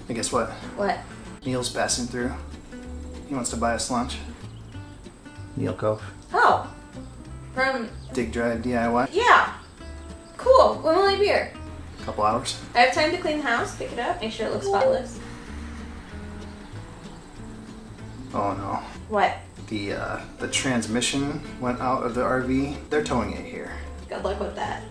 Hey, guess what? What? Neil's passing through. He wants to buy us lunch. Neil Koch. Oh. From... Dig Drive DIY. Yeah. Cool. When will he be here? Couple hours. I have time to clean the house, pick it up, make sure it looks spotless. Oh no. What? The transmission went out of the RV. They're towing it here. Good luck with that.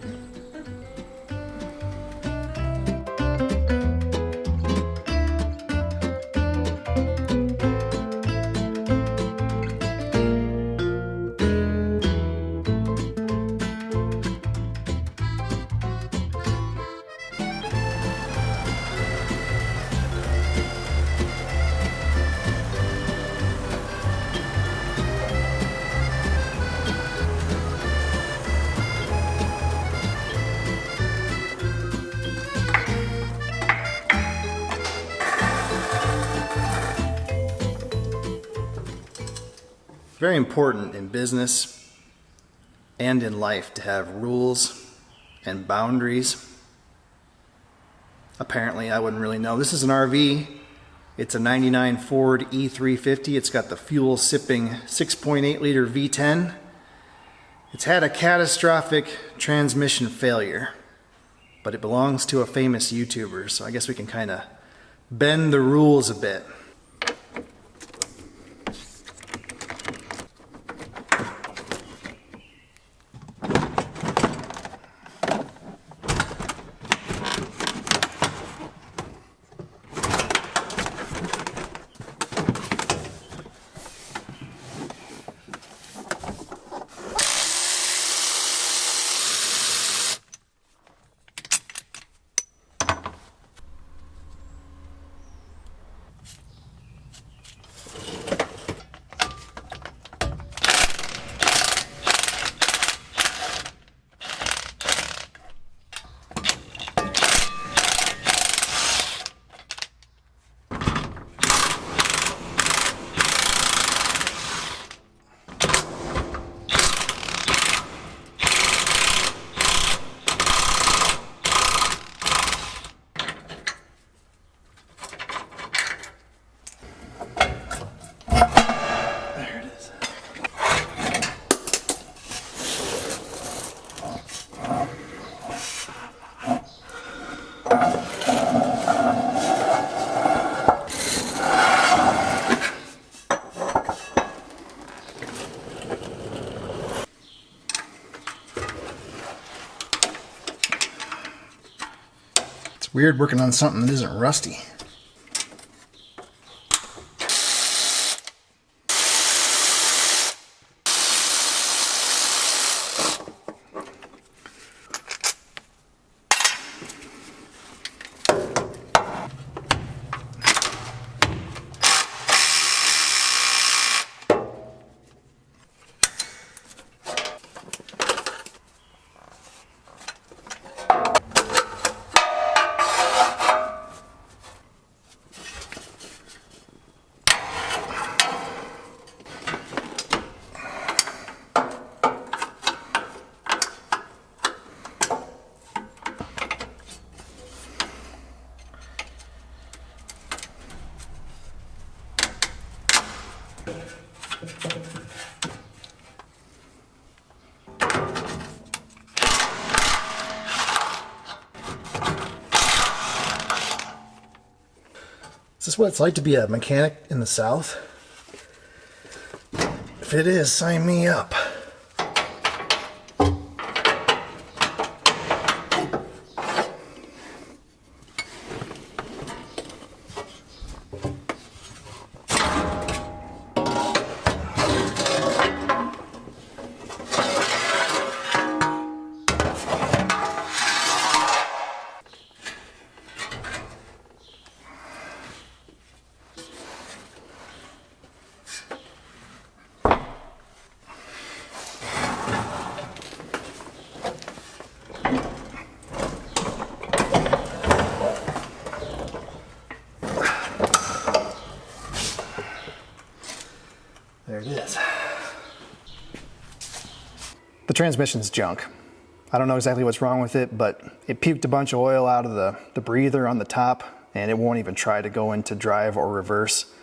Very important in business and in life to have rules and boundaries. Apparently, I wouldn't really know. This is an RV. It's a 99 Ford E-350. It's got the fuel-sipping 6.8 liter V10. It's had a catastrophic transmission failure, but it belongs to a famous YouTuber, so I guess we can kind of bend the rules a bit. Weird working on something that isn't rusty. Is this what it's like to be a mechanic in the South? If it is, sign me up. There it is. The transmission's junk. I don't know exactly what's wrong with it, but it puked a bunch of oil out of the breather on the top, and it won't even try to go into drive or reverse.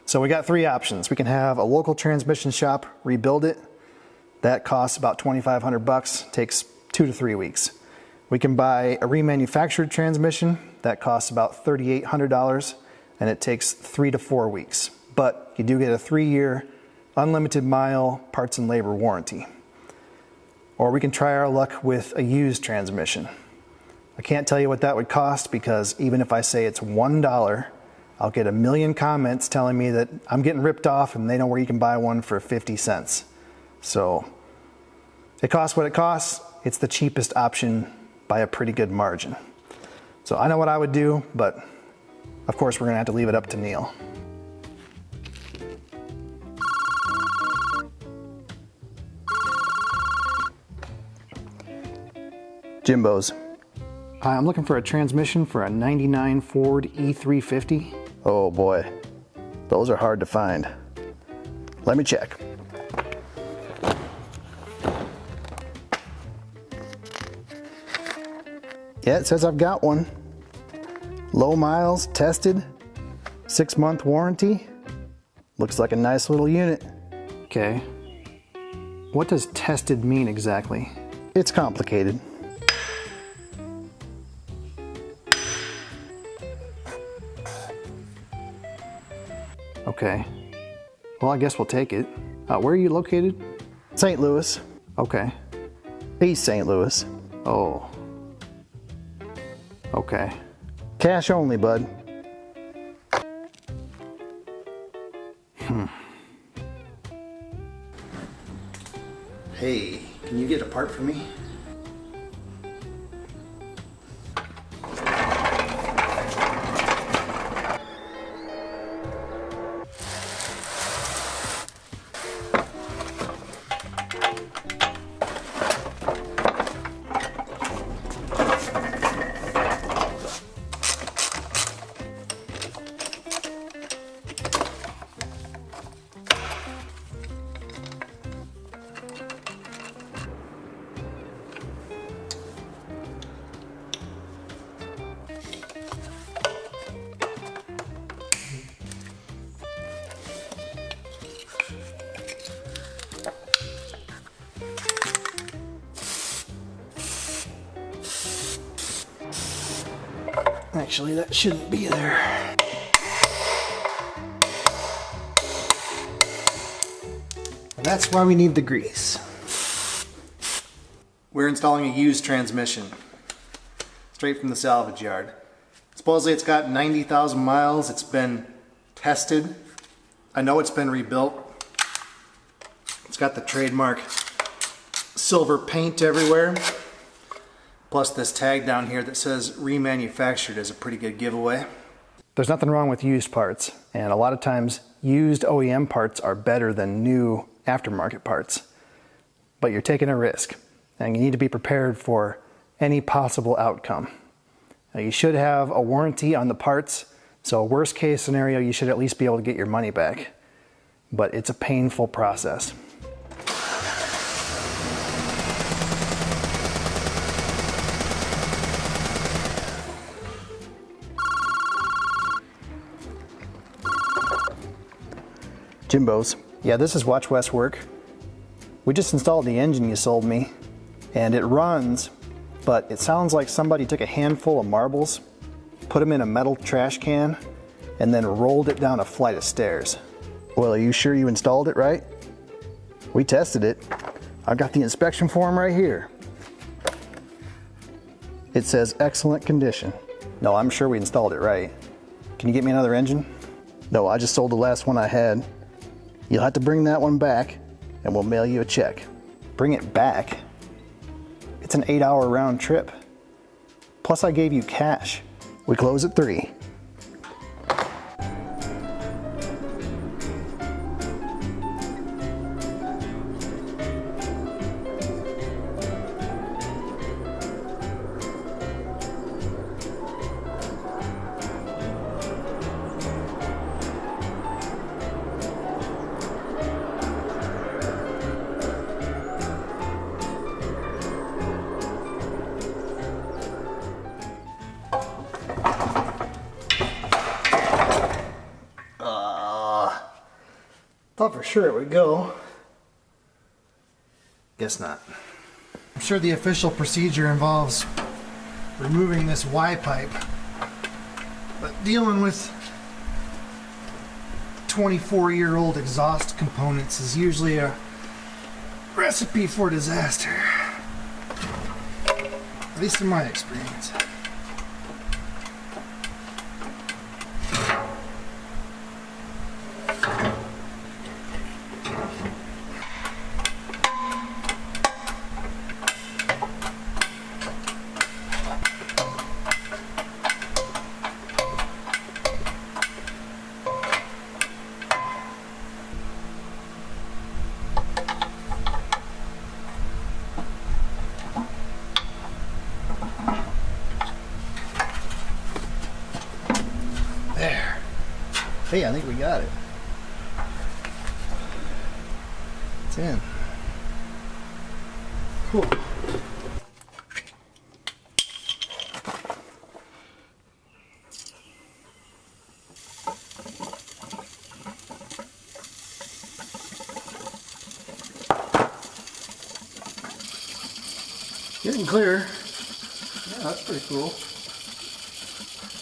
So we got three options. We can have a local transmission shop rebuild it. That costs about $2,500, takes 2 to 3 weeks. We can buy a remanufactured transmission. That costs about $3,800, and it takes 3 to 4 weeks. But you do get a 3-year unlimited mile parts and labor warranty. Or we can try our luck with a used transmission. I can't tell you what that would cost, because even if I say it's $1, I'll get a million comments telling me that I'm getting ripped off and they know where you can buy one for 50 cents. So it costs what it costs. It's the cheapest option by a pretty good margin. So I know what I would do, but of course we're gonna have to leave it up to Neil. Jimbo's. Hi, I'm looking for a transmission for a 99 Ford E-350. Oh boy, those are hard to find. Let me check. Yeah, it says I've got one. Low miles, tested, 6-month warranty. Looks like a nice little unit. Okay. What does tested mean exactly? It's complicated. Okay. Well, I guess we'll take it. Where are you located? St. Louis. Okay. East St. Louis. Oh. Okay. Cash only, bud. Hey, can you get a part for me? Actually, that shouldn't be there. And that's why we need the grease. We're installing a used transmission, straight from the salvage yard. Supposedly it's got 90,000 miles. It's been tested. I know it's been rebuilt. It's got the trademark silver paint everywhere. Plus this tag down here that says remanufactured is a pretty good giveaway. There's nothing wrong with used parts, and a lot of times used OEM parts are better than new aftermarket parts. But you're taking a risk, and you need to be prepared for any possible outcome. Now, you should have a warranty on the parts, so worst case scenario, you should at least be able to get your money back. But it's a painful process. Jimbo's. Yeah, this is Watch Wes Work. We just installed the engine you sold me, and it runs, but it sounds like somebody took a handful of marbles, put them in a metal trash can, and then rolled it down a flight of stairs. Well, are you sure you installed it right? We tested it. I've got the inspection form right here. It says excellent condition. No, I'm sure we installed it right. Can you get me another engine? No, I just sold the last one I had. You'll have to bring that one back, and we'll mail you a check. Bring it back? It's an 8-hour round trip. Plus I gave you cash. We close at 3. Thought for sure it would go. Guess not. I'm sure the official procedure involves removing this Y pipe, but dealing with 24-year-old exhaust components is usually a recipe for disaster. At least in my experience. There. Hey, I think we got it. It's in. Cool. Getting clear. Yeah, that's pretty cool.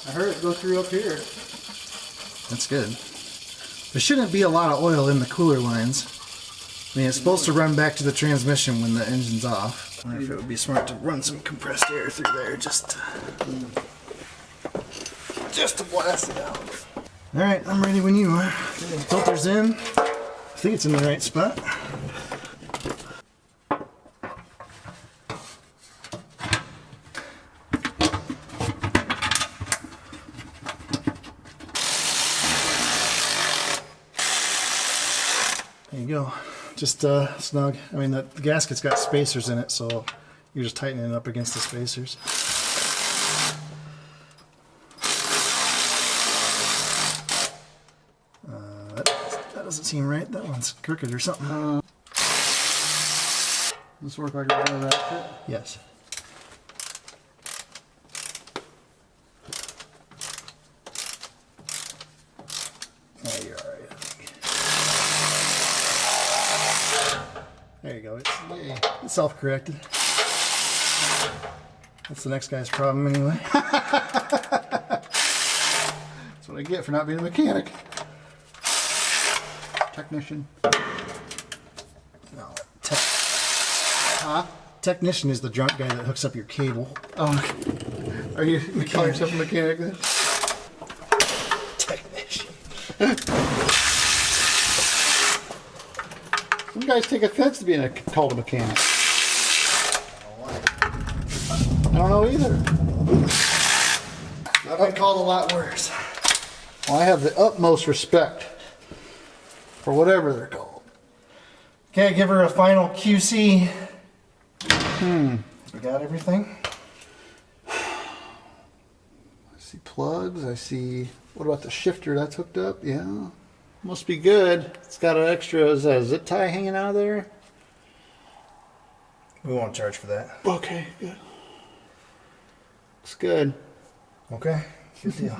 I heard it go through up here. That's good. There shouldn't be a lot of oil in the cooler lines. I mean, it's supposed to run back to the transmission when the engine's off. I wonder if it would be smart to run some compressed air through there just to blast it out. All right, I'm ready when you are. Okay, filter's in. I think it's in the right spot. There you go. Just snug. I mean, the gasket's got spacers in it, so you're just tightening it up against the spacers. That doesn't seem right. That one's crooked or something. This work like a regular outfit? Yes. Yeah, you're alright, I think. There you go. It's self-corrected. That's the next guy's problem anyway. That's what I get for not being a mechanic. Technician. No, technician is the drunk guy that hooks up your cable. Oh, are you call yourself a mechanic then? Technician. Some guys take offense to being called a mechanic. I don't know either. I've been called a lot worse. Well, I have the utmost respect for whatever they're called. Okay, give her a final QC. We got everything? I see plugs. I see. What about the shifter that's hooked up? Yeah. Must be good. It's got an extra, is that a zip tie hanging out of there? We won't charge for that. Okay, good. Looks good. Okay, good deal.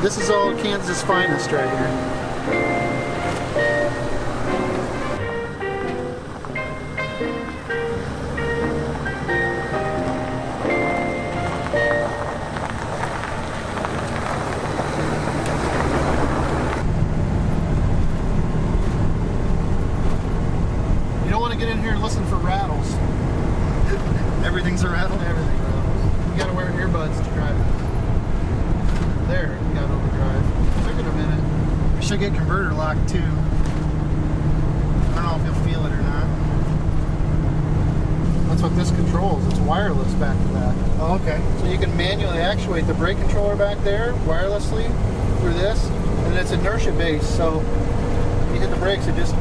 This is all Kansas finest right here. You don't want to get in here and listen for rattles. Everything's a rattle? Everything rattles. You gotta wear earbuds to drive it. There, you got overdrive. Took it a minute. We should get converter lock too. I don't know if you'll feel it or not. That's what this controls. It's wireless back to that. Oh, okay. So you can manually actuate the brake controller back there wirelessly through this, and it's inertia based. So you hit the brakes, it just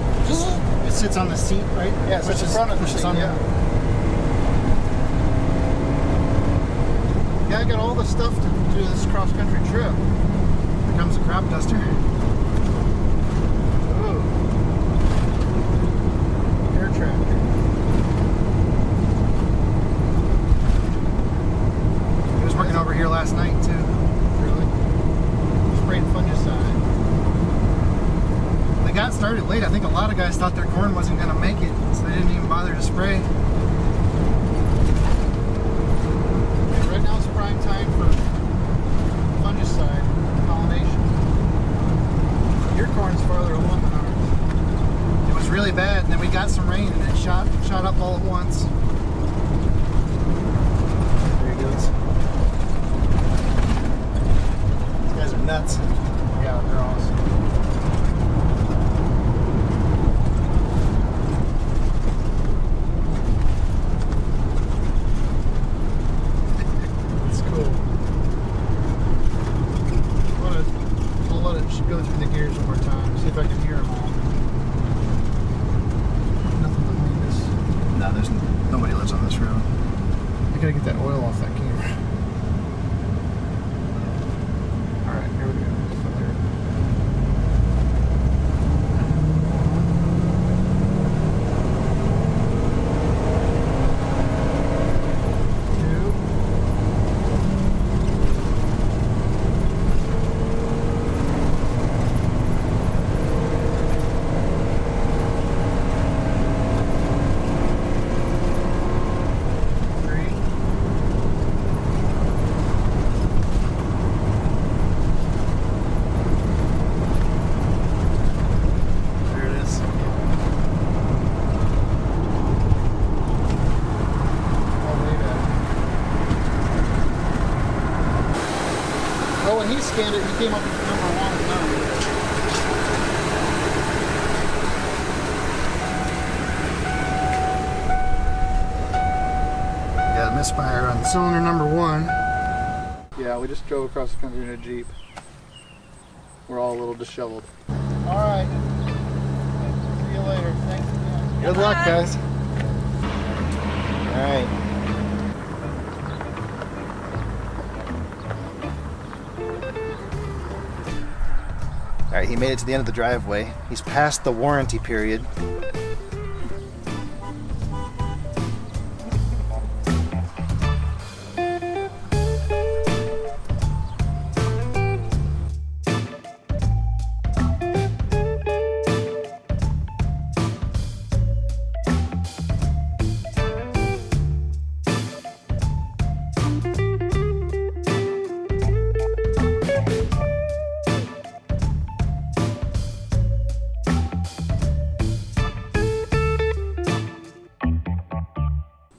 It sits on the seat, right? yeah, so it's in front of the pushes seat, on yeah. guy got all the stuff to do this cross-country trip. Here comes the crop duster. Oh. Air tractor. He was working over here last night too. Really? Spraying fungicide. They got started late. I think a lot of guys thought their corn wasn't going to make it, so they didn't even bother to spray. Right now it's prime time for fungicide pollination. Your corn's farther along than ours. It was really bad, and then we got some rain, and it shot up all at once. There he goes. These guys are nuts. Yeah, they're awesome. It's cool. I'll let it go through the gears one more time, see if I can hear them all. Nothing behind us. No, there's nobody lives on this road. I gotta get that oil off that camera. Alright, here we go. So there. Two. Three. There it is. I'll wave at it. Oh, when he scanned it, he came up with number 1 now. Got a misfire on cylinder number 1. Yeah, we just drove across the country in a Jeep. We're all a little disheveled. Alright. See you later. Thanks again. Good luck, guys. All right. All right, he made it to the end of the driveway. He's past the warranty period.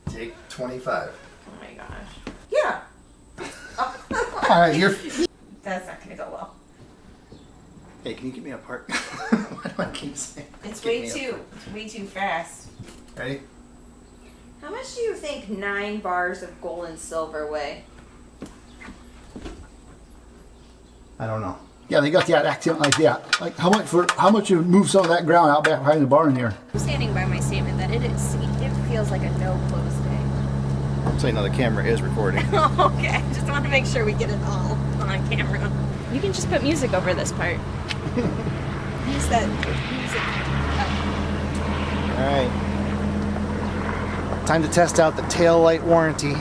Take 25. Oh my gosh. Yeah. All right, you're. That's not gonna go well. Hey, can you get me a part? Why do I keep saying? It's Get me way a too fast. part? Ready? How much do you think 9 bars of gold and silver weigh? I don't know. Yeah, they got that accent like that. Like how much you move some of that ground out back behind the barn here? I'm standing by my statement that it feels like a no close day. So you know the camera is recording. Okay, I just want to make sure we get it all on camera. You can just put music over this part. Use that music. All right. Time to test out the tail light warranty.